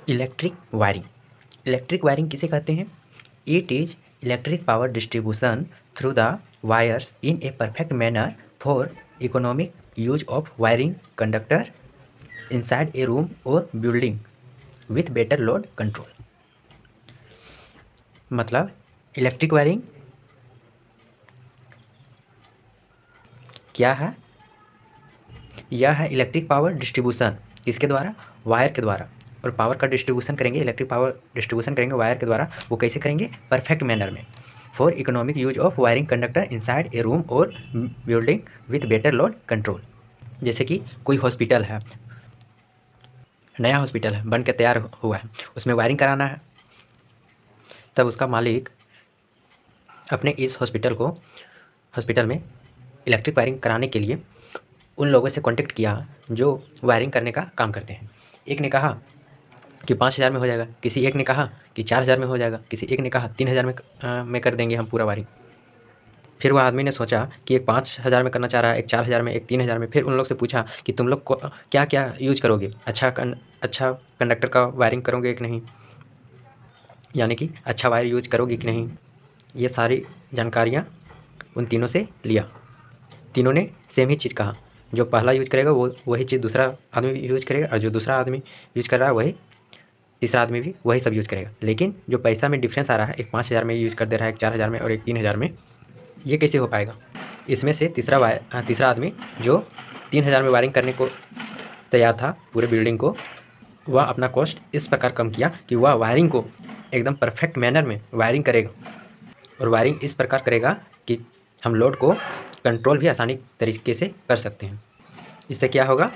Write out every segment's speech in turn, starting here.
Electric wiring. Electric wiring किसे कहते हैं? It is electric power distribution through the wires in a perfect manner for economic use of wiring conductor inside a room or building with better load control। मतलब electric wiring क्या है? यह है electric power distribution. किसके द्वारा? Wire के द्वारा। और पावर का डिस्ट्रीब्यूशन करेंगे, इलेक्ट्रिक पावर डिस्ट्रीब्यूशन करेंगे वायर के द्वारा। वो कैसे करेंगे? परफेक्ट मैनर में। For economic use of wiring conductor inside a room और building with better load control. जैसे कि कोई हॉस्पिटल है, नया हॉस्पिटल है, बन के तैयार हुआ है, उसमें वायरिंग कराना है। तब उसका मालिक अपने इस हॉस्पिटल में इलेक्ट्रिक वायरिंग कराने के लिए उन लोगों से कांटेक्ट किया जो वायरिंग करने का काम करते हैं। एक ने कहा कि 5,000 में हो जाएगा, किसी एक ने कहा कि 4,000 में हो जाएगा, किसी एक ने कहा 3,000 में कर देंगे हम पूरा वायरिंग। फिर वह आदमी ने सोचा कि एक 5,000 में करना चाह रहा है, एक 4,000 में, एक 3,000 में। फिर उन लोग से पूछा कि तुम लोग को क्या क्या यूज करोगे, अच्छा कंडक्टर का वायरिंग करोगे कि नहीं, यानी कि अच्छा वायर यूज करोगे कि नहीं। ये सारी जानकारियाँ उन तीनों से लिया। तीनों ने सेम ही चीज़ कहा, जो पहला यूज करेगा वो वही चीज़ दूसरा आदमी यूज करेगा, और जो दूसरा आदमी यूज कर रहा है वही तीसरा आदमी भी वही सब यूज करेगा। लेकिन जो पैसा में डिफरेंस आ रहा है, एक 5,000 में यूज कर दे रहा है, एक 4,000 में और एक 3,000 में, ये कैसे हो पाएगा? इसमें से तीसरा आदमी जो 3,000 में वायरिंग करने को तैयार था पूरे बिल्डिंग को, वह अपना कॉस्ट इस प्रकार कम किया कि वह वायरिंग को एकदम परफेक्ट मैनर में वायरिंग करेगा। और वायरिंग इस प्रकार करेगा कि हम लोड को कंट्रोल भी आसानी तरीके से कर सकते हैं। इससे क्या होगा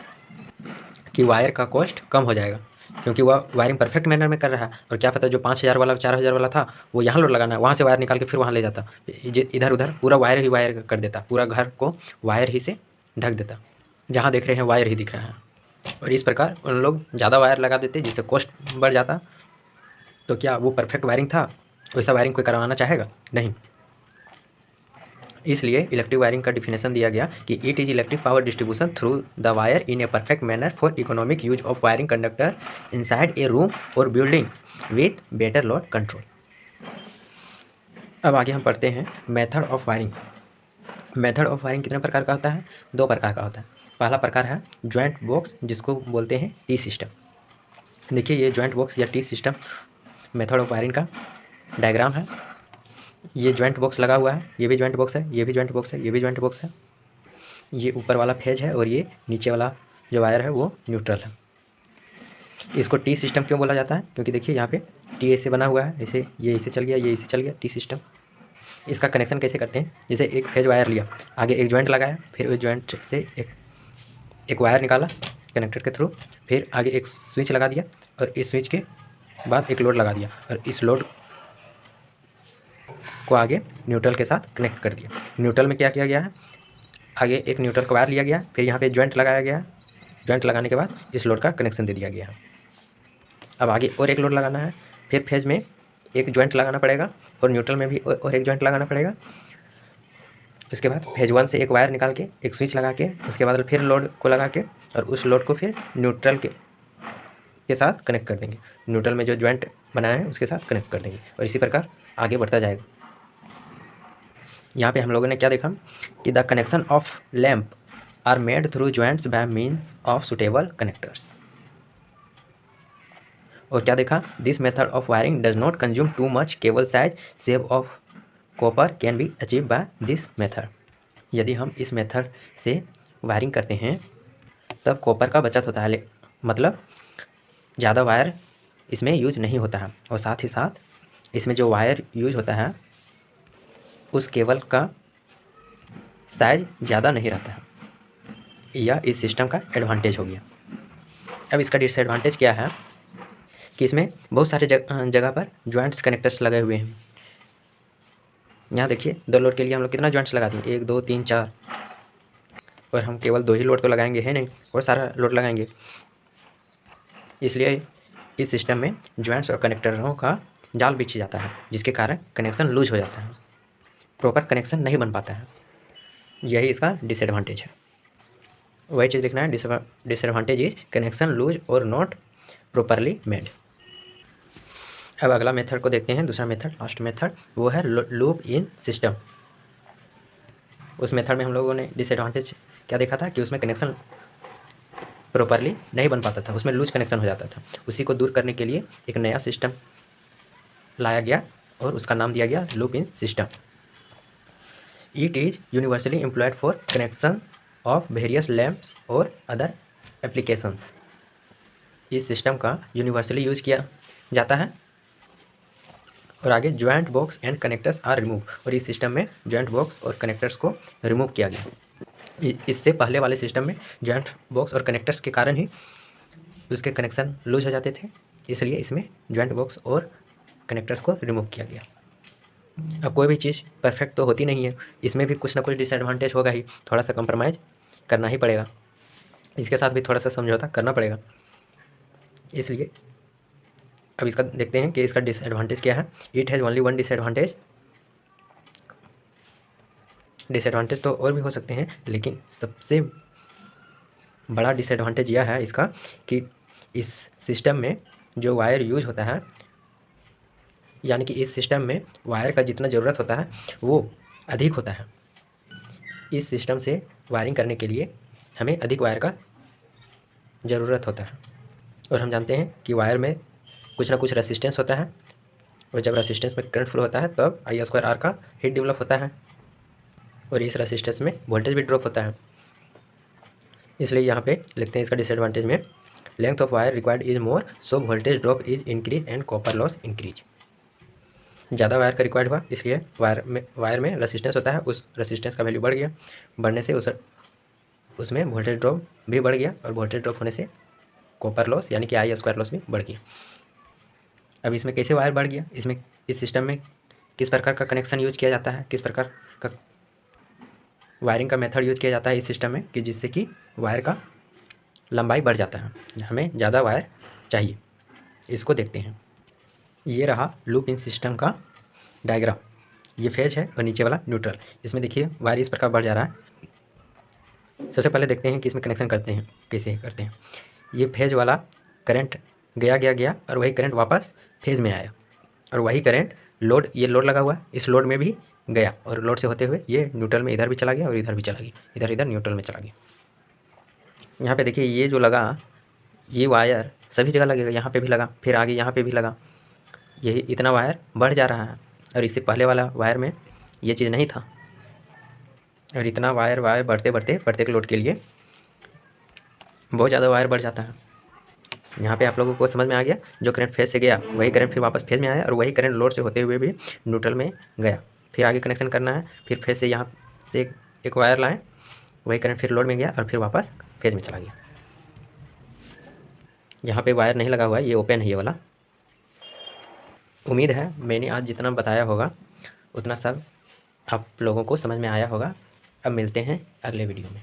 कि वायर का कॉस्ट कम हो जाएगा, क्योंकि वह वायरिंग परफेक्ट मैनर में कर रहा है। और क्या पता जो 5,000 वाला 4,000 वाला था वो यहाँ लोड लगाना है, वहाँ से वायर निकाल के फिर वहाँ ले जाता, इधर उधर पूरा वायर कर देता, पूरा घर को वायर ही से ढक देता, जहाँ देख रहे हैं वायर ही दिख रहा है। और इस प्रकार उन लोग ज़्यादा वायर लगा देते जिससे कॉस्ट बढ़ जाता। तो क्या वो परफेक्ट वायरिंग था? वैसा वायरिंग कोई करवाना चाहेगा? नहीं। इसलिए इलेक्ट्रिक वायरिंग का डिफिनेशन दिया गया कि it is electric power distribution through the wire in a perfect manner for economic use of wiring conductor inside a room और building with better load control. अब आगे हम पढ़ते हैं method of wiring. Method of wiring कितने प्रकार का होता है? 2 प्रकार का होता है। पहला प्रकार है जॉइंट बॉक्स, जिसको बोलते हैं टी सिस्टम। देखिए ये जॉइंट बॉक्स या T system method of wiring का डायग्राम है। ये जॉइंट बॉक्स लगा हुआ है, ये भी जॉइंट बॉक्स है, ये भी जॉइंट बॉक्स है, ये भी जॉइंट बॉक्स है। ये ऊपर वाला फेज है और ये नीचे वाला जो वायर है वो न्यूट्रल है। इसको टी सिस्टम क्यों बोला जाता है? क्योंकि देखिए यहाँ पे टी ऐसे बना हुआ है, ऐसे ये ऐसे चल गया, ये ऐसे चल गया, टी सिस्टम। इसका कनेक्शन कैसे करते हैं? जैसे एक फेज वायर लिया, आगे एक जॉइंट लगाया, फिर उस जॉइंट से एक वायर निकाला कनेक्टर के थ्रू, फिर आगे एक स्विच लगा दिया, और इस स्विच के बाद एक लोड लगा दिया, और इस लोड को आगे न्यूट्रल के साथ कनेक्ट कर दिया। न्यूट्रल में क्या किया गया है? आगे एक न्यूट्रल का वायर लिया गया, फिर यहाँ पे जॉइंट लगाया गया, जॉइंट लगाने के बाद इस लोड का कनेक्शन दे दिया गया है। अब आगे और एक लोड लगाना है, फिर फेज में एक जॉइंट लगाना पड़ेगा, और न्यूट्रल में भी और एक जॉइंट लगाना पड़ेगा। उसके बाद फेज 1 से एक वायर निकाल के एक स्विच लगा के, उसके बाद फिर लोड को लगा के, और उस लोड को फिर न्यूट्रल के साथ कनेक्ट कर देंगे। न्यूट्रल में जो जॉइंट बनाया है उसके साथ कनेक्ट कर देंगे, और इसी प्रकार आगे बढ़ता जाएगा। यहाँ पे हम लोगों ने क्या देखा कि the connection of lamp are made through joints by means of suitable connectors. और क्या देखा? This method of wiring does not consume too much cable size, save of copper can be achieve by this method. यदि हम इस method से wiring करते हैं तब कॉपर का बचत होता है, मतलब ज़्यादा वायर इसमें यूज नहीं होता है, और साथ ही साथ इसमें जो वायर यूज होता है उस केबल का साइज ज़्यादा नहीं रहता है। यह इस सिस्टम का एडवांटेज हो गया। अब इसका डिसएडवांटेज क्या है कि इसमें बहुत सारे जगह पर जॉइंट्स कनेक्टर्स लगे हुए हैं। यहाँ देखिए 2 लोड के लिए हम लोग कितना जॉइंट्स लगा दिए, 1 2 3 4, और हम केवल 2 ही लोड तो लगाएंगे है नहीं, और सारा लोड लगाएंगे। इसलिए इस सिस्टम में जॉइंट्स और कनेक्टरों का जाल बिछ जाता है, जिसके कारण कनेक्शन लूज हो जाता है, प्रॉपर कनेक्शन नहीं बन पाता है। यही इसका डिसएडवांटेज है। वही चीज़ लिखना है, डिसएडवांटेज इज कनेक्शन लूज और नॉट प्रॉपरली मेड। अब अगला मेथड को देखते हैं, दूसरा मेथड, लास्ट मेथड, वो है लूप इन सिस्टम। उस मेथड में हम लोगों ने डिसएडवांटेज क्या देखा था कि उसमें कनेक्शन प्रॉपरली नहीं बन पाता था, उसमें लूज कनेक्शन हो जाता था। उसी को दूर करने के लिए एक नया सिस्टम लाया गया और उसका नाम दिया गया loop in system. It is universally employed for connection of various lamps और अदर एप्लीकेशंस। इस सिस्टम का यूनिवर्सली यूज़ किया जाता है। और आगे joint box and connectors are remove, और इस सिस्टम में जॉइंट बॉक्स और कनेक्टर्स को रिमूव किया गया। इससे पहले वाले सिस्टम में जॉइंट बॉक्स और कनेक्टर्स के कारण ही उसके कनेक्शन लूज हो जाते थे, इसलिए इसमें जॉइंट बॉक्स और कनेक्टर्स को रिमूव किया गया। अब कोई भी चीज़ परफेक्ट तो होती नहीं है, इसमें भी कुछ ना कुछ डिसएडवांटेज होगा ही, थोड़ा सा कंप्रोमाइज़ करना ही पड़ेगा, इसके साथ भी थोड़ा सा समझौता करना पड़ेगा। इसलिए अब इसका देखते हैं कि इसका डिसएडवांटेज क्या है। It has only one disadvantage. Disadvantage तो और भी हो सकते हैं, लेकिन सबसे बड़ा डिसएडवांटेज यह है इसका कि इस सिस्टम में जो वायर यूज होता है, यानी कि इस सिस्टम में वायर का जितना ज़रूरत होता है वो अधिक होता है। इस सिस्टम से वायरिंग करने के लिए हमें अधिक वायर का ज़रूरत होता है, और हम जानते हैं कि वायर में कुछ ना कुछ रेसिस्टेंस होता है, और जब रेसिस्टेंस में करंट फ्लो होता है तब I² R का हीट डेवलप होता है, और इस रेसिस्टेंस में वोल्टेज भी ड्रॉप होता है। इसलिए यहाँ पे लिखते हैं इसका डिसएडवांटेज में, length of wire required is more, so voltage drop is increase and copper loss increase. ज़्यादा वायर का रिक्वायर्ड हुआ, इसलिए वायर में रेसिस्टेंस होता है, उस रेसिस्टेंस का वैल्यू बढ़ गया, बढ़ने से उसमें वोल्टेज ड्रॉप भी बढ़ गया, और वोल्टेज ड्रॉप होने से कॉपर लॉस यानी कि I² लॉस भी बढ़ गया। अब इसमें कैसे वायर बढ़ गया, इसमें इस सिस्टम में किस प्रकार का कनेक्शन यूज किया जाता है, किस प्रकार का वायरिंग का मेथड यूज किया जाता है इस सिस्टम में, कि जिससे कि वायर का लंबाई बढ़ जाता है, हमें ज़्यादा वायर चाहिए। इसको देखते हैं। ये रहा लूप इन सिस्टम का डायग्राम, ये फेज है और नीचे वाला न्यूट्रल। इसमें देखिए वायर इस प्रकार बढ़ जा रहा है। सबसे पहले देखते हैं कि इसमें कनेक्शन करते हैं कैसे करते हैं। ये फेज वाला करंट गया और वही करंट वापस फेज में आया, और वही करंट लोड, ये लोड लगा हुआ है, इस लोड में भी गया, और लोड से होते हुए ये न्यूट्रल में इधर भी चला गया और इधर भी चला गया, इधर न्यूट्रल में चला गया। यहाँ पे देखिए ये जो लगा, ये वायर सभी जगह लगेगा, यहाँ पे भी लगा, फिर आगे यहाँ पे भी लगा, यही इतना वायर बढ़ जा रहा है, और इससे पहले वाला वायर में ये चीज़ नहीं था, और इतना वायर बढ़ते प्रत्येक लोड के लिए बहुत ज़्यादा वायर बढ़ जाता है। यहाँ पे आप लोगों को समझ में आ गया, जो करंट फेज से गया वही करंट फिर वापस फेज में आया, और वही करंट लोड से होते हुए भी न्यूट्रल में गया। फिर आगे कनेक्शन करना है, फिर फेज से यहाँ से एक वायर लाएँ, वही करंट फिर लोड में गया और फिर वापस फेज में चला गया। यहाँ पे वायर नहीं लगा हुआ है, ये ओपन है ये वाला। उम्मीद है मैंने आज जितना बताया होगा उतना सब आप लोगों को समझ में आया होगा। अब मिलते हैं अगले वीडियो में।